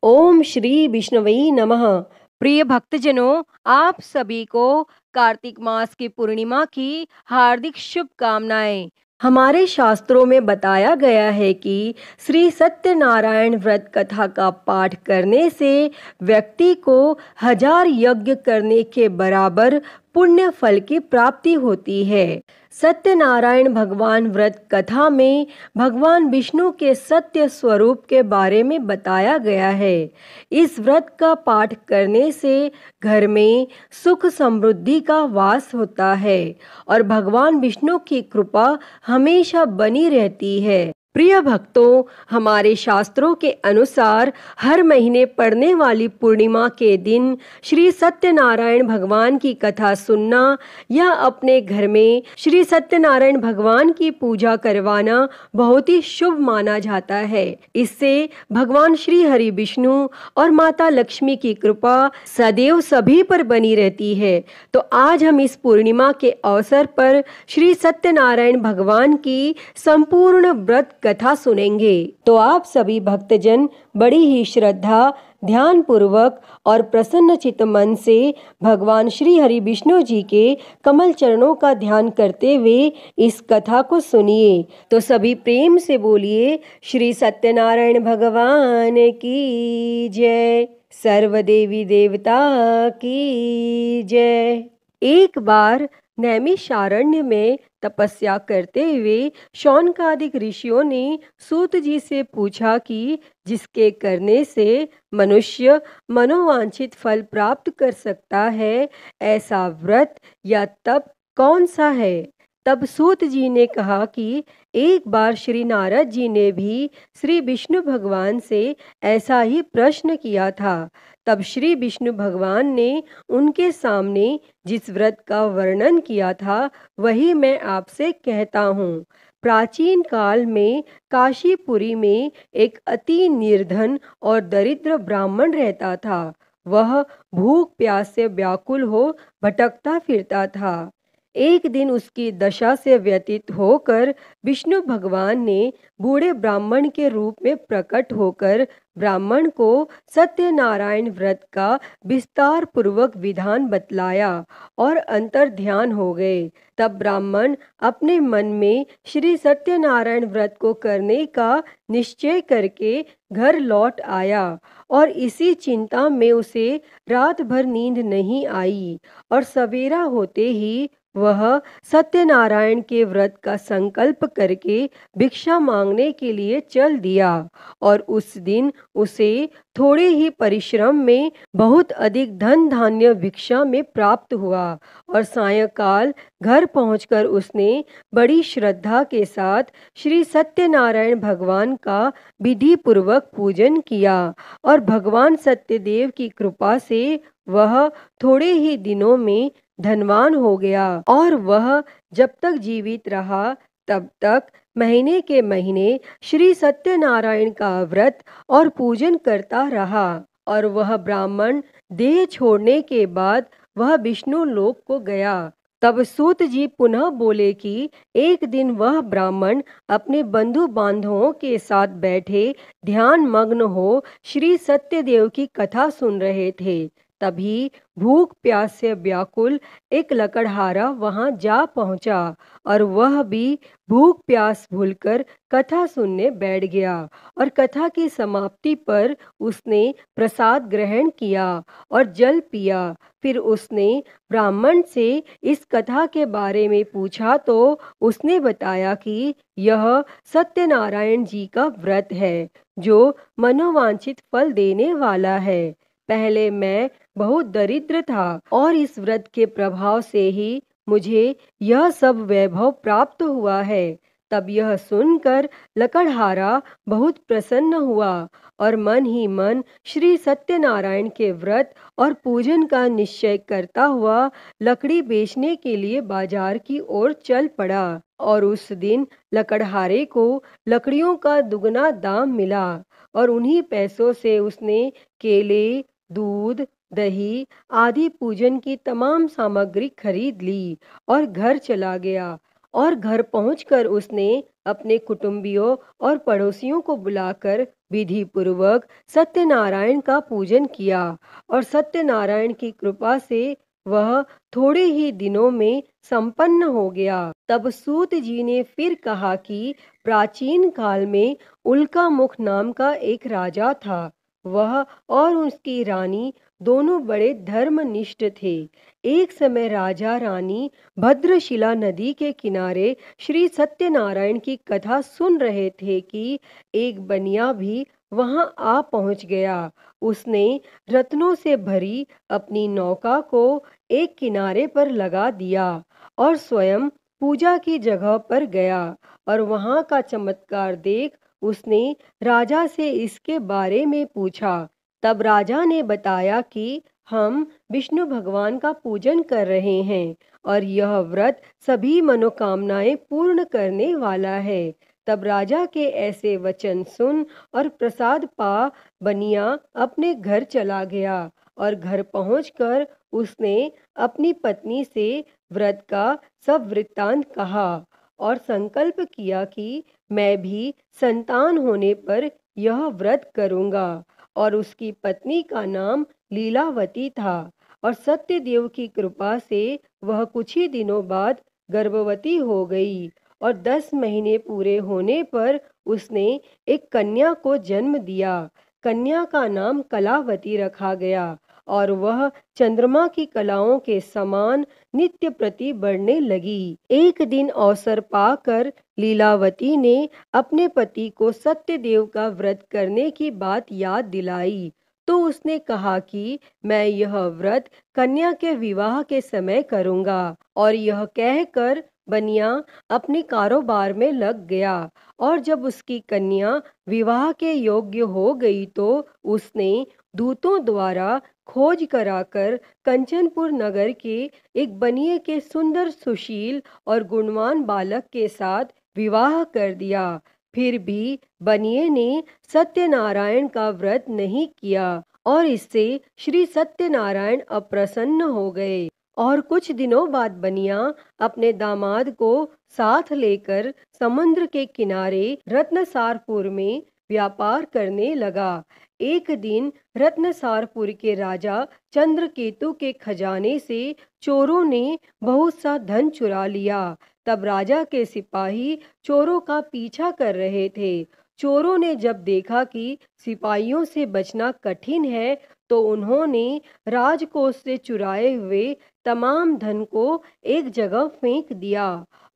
ओम श्री विष्णवे नमः। प्रिय भक्तजनों, आप सभी को कार्तिक मास की पूर्णिमा की हार्दिक शुभकामनाएं। हमारे शास्त्रों में बताया गया है कि श्री सत्यनारायण व्रत कथा का पाठ करने से व्यक्ति को 1000 यज्ञ करने के बराबर पुण्य फल की प्राप्ति होती है। सत्यनारायण भगवान व्रत कथा में भगवान विष्णु के सत्य स्वरूप के बारे में बताया गया है। इस व्रत का पाठ करने से घर में सुख समृद्धि का वास होता है और भगवान विष्णु की कृपा हमेशा बनी रहती है। प्रिय भक्तों, हमारे शास्त्रों के अनुसार हर महीने पड़ने वाली पूर्णिमा के दिन श्री सत्यनारायण भगवान की कथा सुनना या अपने घर में श्री सत्यनारायण भगवान की पूजा करवाना बहुत ही शुभ माना जाता है। इससे भगवान श्री हरि विष्णु और माता लक्ष्मी की कृपा सदैव सभी पर बनी रहती है। तो आज हम इस पूर्णिमा के अवसर पर श्री सत्यनारायण भगवान की संपूर्ण व्रत कथा सुनेंगे। तो आप सभी भक्तजन बड़ी ही श्रद्धा, ध्यान पूर्वक और प्रसन्न चित्त मन से भगवान श्री हरि विष्णु जी के कमल चरणों का ध्यान करते हुए इस कथा को सुनिए। तो सभी प्रेम से बोलिए, श्री सत्यनारायण भगवान की जय, सर्व देवी देवता की जय। एक बार नैमिषारण्य में तपस्या करते हुए शौनकादिक ऋषियों ने सूत जी से पूछा कि जिसके करने से मनुष्य मनोवांछित फल प्राप्त कर सकता है, ऐसा व्रत या तप कौन सा है। तब सूत जी ने कहा कि एक बार श्री नारद जी ने भी श्री विष्णु भगवान से ऐसा ही प्रश्न किया था। तब श्री विष्णु भगवान ने उनके सामने जिस व्रत का वर्णन किया था वही मैं आपसे कहता हूँ। प्राचीन काल में काशीपुरी में एक अति निर्धन और दरिद्र ब्राह्मण रहता था। वह भूख प्यास से व्याकुल हो भटकता फिरता था। एक दिन उसकी दशा से व्यतीत होकर विष्णु भगवान ने बूढ़े ब्राह्मण के रूप में प्रकट होकर ब्राह्मण को सत्यनारायण व्रत का विस्तार पूर्वक विधान बतलाया और अंतर ध्यान हो गए। तब ब्राह्मण अपने मन में श्री सत्यनारायण व्रत को करने का निश्चय करके घर लौट आया और इसी चिंता में उसे रात भर नींद नहीं आई और सवेरा होते ही वह सत्यनारायण के व्रत का संकल्प करके भिक्षा मांगने के लिए चल दिया और उस दिन उसे थोड़े ही परिश्रम में बहुत अधिक धन धान्य भिक्षा में प्राप्त हुआ और सायंकाल घर पहुंचकर उसने बड़ी श्रद्धा के साथ श्री सत्यनारायण भगवान का विधि पूर्वक पूजन किया और भगवान सत्यदेव की कृपा से वह थोड़े ही दिनों में धनवान हो गया और वह जब तक जीवित रहा तब तक महीने के महीने श्री सत्यनारायण का व्रत और पूजन करता रहा। और वह ब्राह्मण देह छोड़ने के बाद वह विष्णु लोक को गया। तब सूत जी पुनः बोले कि एक दिन वह ब्राह्मण अपने बंधु बांधवों के साथ बैठे ध्यान मग्न हो श्री सत्यदेव की कथा सुन रहे थे। तभी भूख प्यास से व्याकुल एक लकड़हारा वहां जा पहुंचा और वह भी भूख प्यास भूलकर कथा सुनने बैठ गया और कथा की समाप्ति पर उसने प्रसाद ग्रहण किया और जल पिया। फिर उसने ब्राह्मण से इस कथा के बारे में पूछा तो उसने बताया कि यह सत्यनारायण जी का व्रत है जो मनोवांछित फल देने वाला है। पहले मैं बहुत दरिद्र था और इस व्रत के प्रभाव से ही मुझे यह सब वैभव प्राप्त हुआ है। तब यह सुनकर लकड़हारा बहुत प्रसन्न हुआ और मन ही मन श्री सत्यनारायण के व्रत और पूजन का निश्चय करता हुआ लकड़ी बेचने के लिए बाजार की ओर चल पड़ा और उस दिन लकड़हारे को लकड़ियों का दुगना दाम मिला और उन्हीं पैसों से उसने केले, दूध, दही आदि पूजन की तमाम सामग्री खरीद ली और घर चला गया और घर पहुंचकर उसने अपने कुटुंबियों और पड़ोसियों को बुलाकर विधि पूर्वक सत्यनारायण का पूजन किया और सत्यनारायण की कृपा से वह थोड़े ही दिनों में संपन्न हो गया। तब सूत जी ने फिर कहा कि प्राचीन काल में उल्का मुख नाम का एक राजा था। वह और उसकी रानी दोनों बड़े धर्मनिष्ठ थे। एक समय राजा रानी भद्रशिला नदी के किनारे श्री सत्यनारायण की कथा सुन रहे थे कि एक बनिया भी वहां आ पहुंच गया। उसने रत्नों से भरी अपनी नौका को एक किनारे पर लगा दिया और स्वयं पूजा की जगह पर गया और वहां का चमत्कार देख उसने राजा से इसके बारे में पूछा। तब राजा ने बताया कि हम विष्णु भगवान का पूजन कर रहे हैं और यह व्रत सभी मनोकामनाएं पूर्ण करने वाला है। तब राजा के ऐसे वचन सुन और प्रसाद पा बनिया अपने घर चला गया और घर पहुंचकर उसने अपनी पत्नी से व्रत का सब वृत्तांत कहा और संकल्प किया कि मैं भी संतान होने पर यह व्रत करूंगा। और उसकी पत्नी का नाम लीलावती था और सत्यदेव की कृपा से वह कुछ ही दिनों बाद गर्भवती हो गई और 10 महीने पूरे होने पर उसने एक कन्या को जन्म दिया। कन्या का नाम कलावती रखा गया और वह चंद्रमा की कलाओं के समान नित्य प्रति बढ़ने लगी। एक दिन अवसर पाकर लीलावती ने अपने पति को सत्यदेव का व्रत करने की बात याद दिलाई तो उसने कहा कि मैं यह व्रत कन्या के विवाह के समय करूंगा। और यह कहकर बनिया अपने कारोबार में लग गया और जब उसकी कन्या विवाह के योग्य हो गई तो उसने दूतों द्वारा खोज कराकर कंचनपुर नगर के एक बनिए के सुंदर सुशील और गुणवान बालक के साथ विवाह कर दिया। फिर भी बनिए ने सत्यनारायण का व्रत नहीं किया और इससे श्री सत्यनारायण अप्रसन्न हो गए। और कुछ दिनों बाद बनिया अपने दामाद को साथ लेकर समुद्र के किनारे रत्नसारपुर में व्यापार करने लगा। एक दिन रत्नसारपुर के राजा चंद्रकेतु के खजाने से चोरों ने बहुत सा धन चुरा लिया। तब राजा के सिपाही चोरों का पीछा कर रहे थे। चोरों ने जब देखा कि सिपाहियों से बचना कठिन है तो उन्होंने राजकोष से चुराए हुए तमाम धन को एक जगह फेंक दिया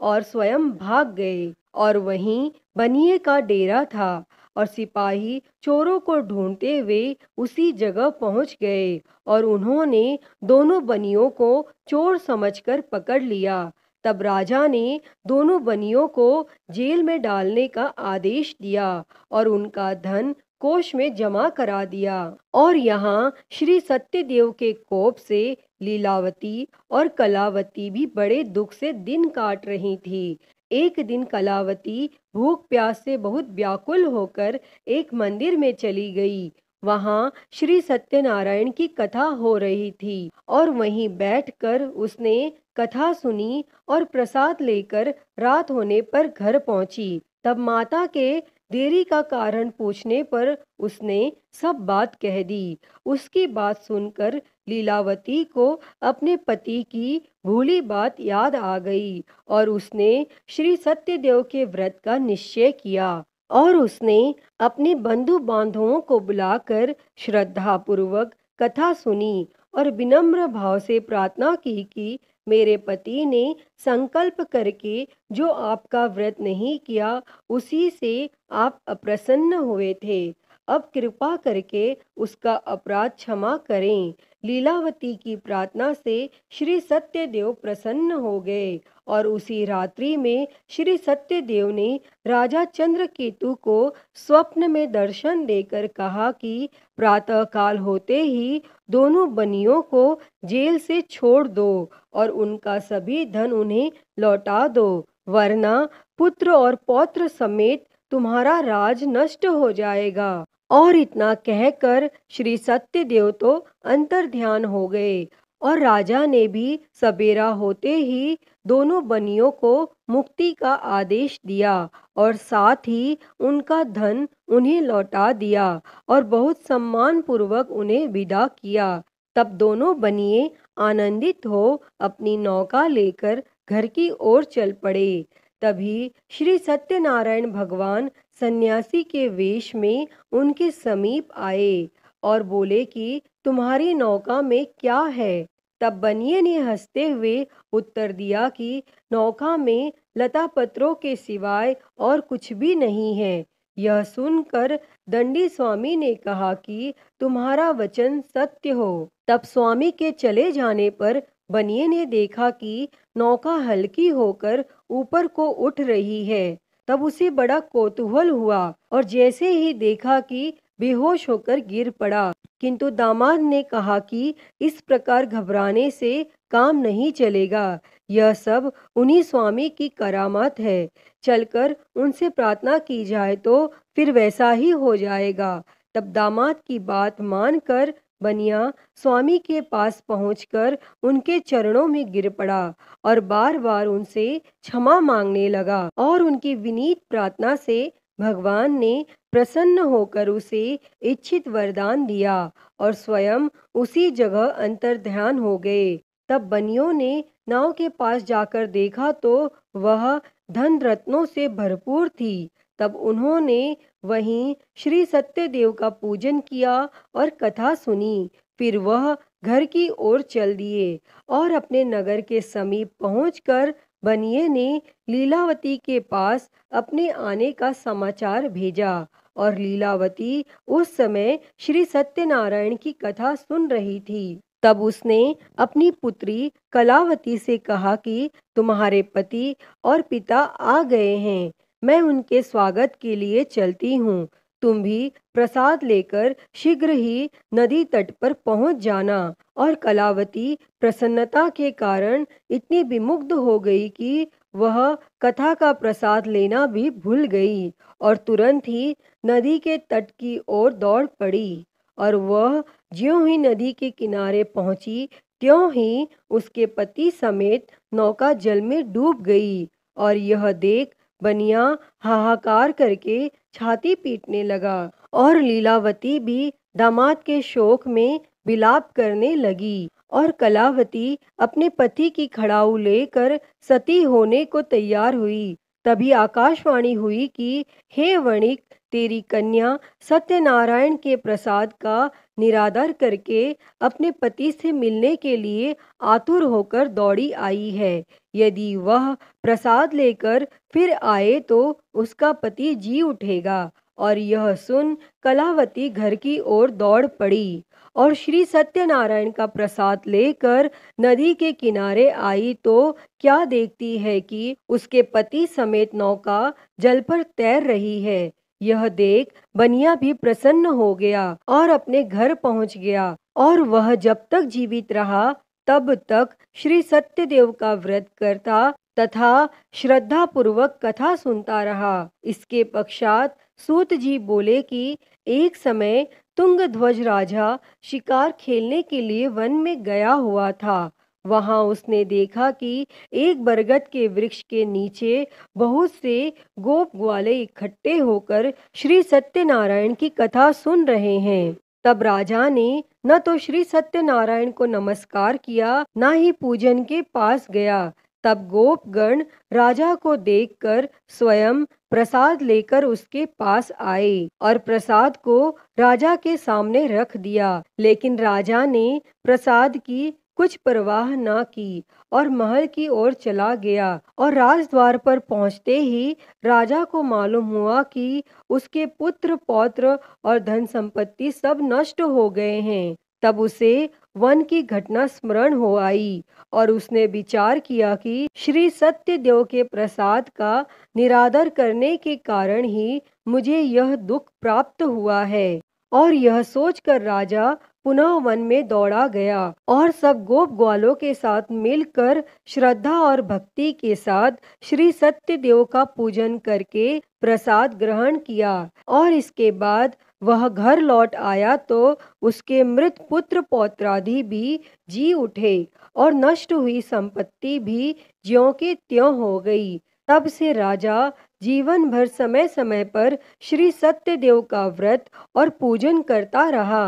और स्वयं भाग गए। और वहीं बनिए का डेरा था और सिपाही चोरों को ढूंढते हुए उसी जगह पहुंच गए और उन्होंने दोनों बनियों को चोर समझकर पकड़ लिया। तब राजा ने दोनों बनियों को जेल में डालने का आदेश दिया और उनका धन कोष में जमा करा दिया। और यहाँ श्री सत्यदेव के कोप से लीलावती और कलावती भी बड़े दुख से दिन काट रही थी। एक दिन कलावती भूख प्यास से बहुत व्याकुल होकर एक मंदिर में चली गई। वहां श्री सत्यनारायण की कथा हो रही थी और वहीं बैठकर उसने कथा सुनी और प्रसाद लेकर रात होने पर घर पहुंची। तब माता के देरी का कारण पूछने पर उसने सब बात कह दी। उसकी बात सुनकर लीलावती को अपने पति की भूली बात याद आ गई और उसने श्री सत्यदेव के व्रत का निश्चय किया और उसने अपने बंधु बांधवों को बुलाकर श्रद्धा पूर्वक कथा सुनी और विनम्र भाव से प्रार्थना की कि मेरे पति ने संकल्प करके जो आपका व्रत नहीं किया उसी से आप अप्रसन्न हुए थे। अब कृपा करके उसका अपराध क्षमा करें। लीलावती की प्रार्थना से श्री सत्यदेव प्रसन्न हो गए और उसी रात्रि में श्री सत्यदेव ने राजा चंद्रकेतु को स्वप्न में दर्शन देकर कहा कि प्रातः काल होते ही दोनों बनियों को जेल से छोड़ दो और उनका सभी धन उन्हें लौटा दो, वरना पुत्र और पौत्र समेत तुम्हारा राज नष्ट हो जाएगा। और इतना कहकर श्री सत्यदेव तो अंतर ध्यान हो गए और राजा ने भी सवेरा होते ही दोनों बनियों को मुक्ति का आदेश दिया और साथ ही उनका धन उन्हें लौटा दिया और बहुत सम्मान पूर्वक उन्हें विदा किया। तब दोनों बनिए आनंदित हो अपनी नौका लेकर घर की ओर चल पड़े। तभी श्री सत्यनारायण भगवान सन्यासी के वेश में उनके समीप आए और बोले कि तुम्हारी नौका में क्या है? तब बनिए ने हंसते हुए उत्तर दिया कि नौका में लता पत्रों के सिवाय और कुछ भी नहीं है। यह सुनकर दंडी स्वामी ने कहा कि तुम्हारा वचन सत्य हो। तब स्वामी के चले जाने पर बनिए ने देखा कि नौका हल्की होकर ऊपर को उठ रही है। तब उसे बड़ा कौतूहल हुआ और जैसे ही देखा कि बेहोश होकर गिर पड़ा। किंतु दामाद ने कहा कि इस प्रकार घबराने से काम नहीं चलेगा, यह सब उन्हीं स्वामी की करामात है। चलकर उनसे प्रार्थना की जाए तो फिर वैसा ही हो जाएगा। तब दामाद की बात मानकर बनिया स्वामी के पास पहुंचकर उनके चरणों में गिर पड़ा और बार बार उनसे क्षमा मांगने लगा और उनकी विनीत प्रार्थना से भगवान ने प्रसन्न होकर उसे इच्छित वरदान दिया और स्वयं उसी जगह अंतर्ध्यान हो गए। तब बनियों ने नाव के पास जाकर देखा तो वह धन रत्नों से भरपूर थी। तब उन्होंने वहीं श्री सत्यदेव का पूजन किया और कथा सुनी। फिर वह घर की ओर चल दिए और अपने नगर के समीप पहुंचकर बनिए ने लीलावती के पास अपने आने का समाचार भेजा और लीलावती उस समय श्री सत्यनारायण की कथा सुन रही थी। तब उसने अपनी पुत्री कलावती से कहा कि तुम्हारे पति और पिता आ गए हैं, मैं उनके स्वागत के लिए चलती हूँ। तुम भी प्रसाद लेकर शीघ्र ही नदी तट पर पहुँच जाना। और कलावती प्रसन्नता के कारण इतनी विमुग्ध हो गई कि वह कथा का प्रसाद लेना भी भूल गई और तुरंत ही नदी के तट की ओर दौड़ पड़ी। और वह ज्यों ही नदी के किनारे पहुंची त्यों ही उसके पति समेत नौका जल में डूब गई। और यह देख बनिया हाहाकार करके छाती पीटने लगा और लीलावती भी दामाद के शोक में विलाप करने लगी। और कलावती अपने पति की खड़ाऊ लेकर सती होने को तैयार हुई। तभी आकाशवाणी हुई कि हे वणिक, तेरी कन्या सत्यनारायण के प्रसाद का निरादर करके अपने पति से मिलने के लिए आतुर होकर दौड़ी आई है। यदि वह प्रसाद लेकर फिर आए तो उसका पति जी उठेगा। और यह सुन कलावती घर की ओर दौड़ पड़ी और श्री सत्यनारायण का प्रसाद लेकर नदी के किनारे आई तो क्या देखती है कि उसके पति समेत नौका जल पर तैर रही है। यह देख बनिया भी प्रसन्न हो गया और अपने घर पहुंच गया और वह जब तक जीवित रहा तब तक श्री सत्यदेव का व्रत करता तथा श्रद्धा पूर्वक कथा सुनता रहा। इसके पश्चात सूत जी बोले कि एक समय तुंगध्वज राजा शिकार खेलने के लिए वन में गया हुआ था। वहां उसने देखा कि एक बरगद के वृक्ष के नीचे बहुत से गोप ग्वाले इकट्ठे होकर श्री सत्यनारायण की कथा सुन रहे हैं। तब राजा ने न तो श्री सत्यनारायण को नमस्कार किया न ही पूजन के पास गया। तब गोपगण राजा को देखकर स्वयं प्रसाद लेकर उसके पास आए और प्रसाद को राजा के सामने रख दिया। लेकिन राजा ने प्रसाद की कुछ परवाह न की और महल की ओर चला गया। और राजद्वार पर पहुंचते ही राजा को मालूम हुआ कि उसके पुत्र पौत्र और धन संपत्ति सब नष्ट हो गए हैं। तब उसे वन की घटना स्मरण हो आई और उसने विचार किया कि श्री सत्यदेव के प्रसाद का निरादर करने के कारण ही मुझे यह दुख प्राप्त हुआ है। और यह सोचकर राजा पुनः वन में दौड़ा गया और सब गोप ग्वालों के साथ मिलकर श्रद्धा और भक्ति के साथ श्री सत्यदेव का पूजन करके प्रसाद ग्रहण किया। और इसके बाद वह घर लौट आया तो उसके मृत पुत्र पौत्रादि भी जी उठे और नष्ट हुई संपत्ति भी ज्यों की त्यों हो गई। तब से राजा जीवन भर समय समय पर श्री सत्यदेव का व्रत और पूजन करता रहा।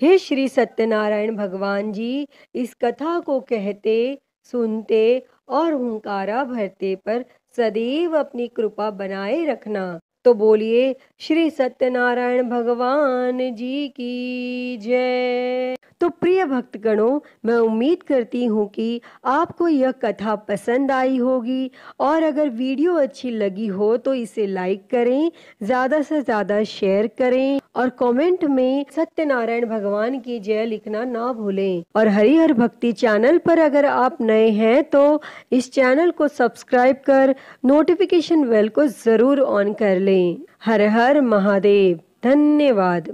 हे श्री सत्यनारायण भगवान जी, इस कथा को कहते, सुनते और हुंकारा भरते पर सदैव अपनी कृपा बनाए रखना। तो बोलिए श्री सत्यनारायण भगवान जी की जय। तो प्रिय भक्तगणों, मैं उम्मीद करती हूँ कि आपको यह कथा पसंद आई होगी और अगर वीडियो अच्छी लगी हो तो इसे लाइक करें, ज़्यादा से ज़्यादा शेयर करें और कमेंट में सत्यनारायण भगवान की जय लिखना ना भूलें। और हरिहर भक्ति चैनल पर अगर आप नए हैं तो इस चैनल को सब्सक्राइब कर नोटिफिकेशन बेल को ज़रूर ऑन कर लें। हर हर महादेव। धन्यवाद।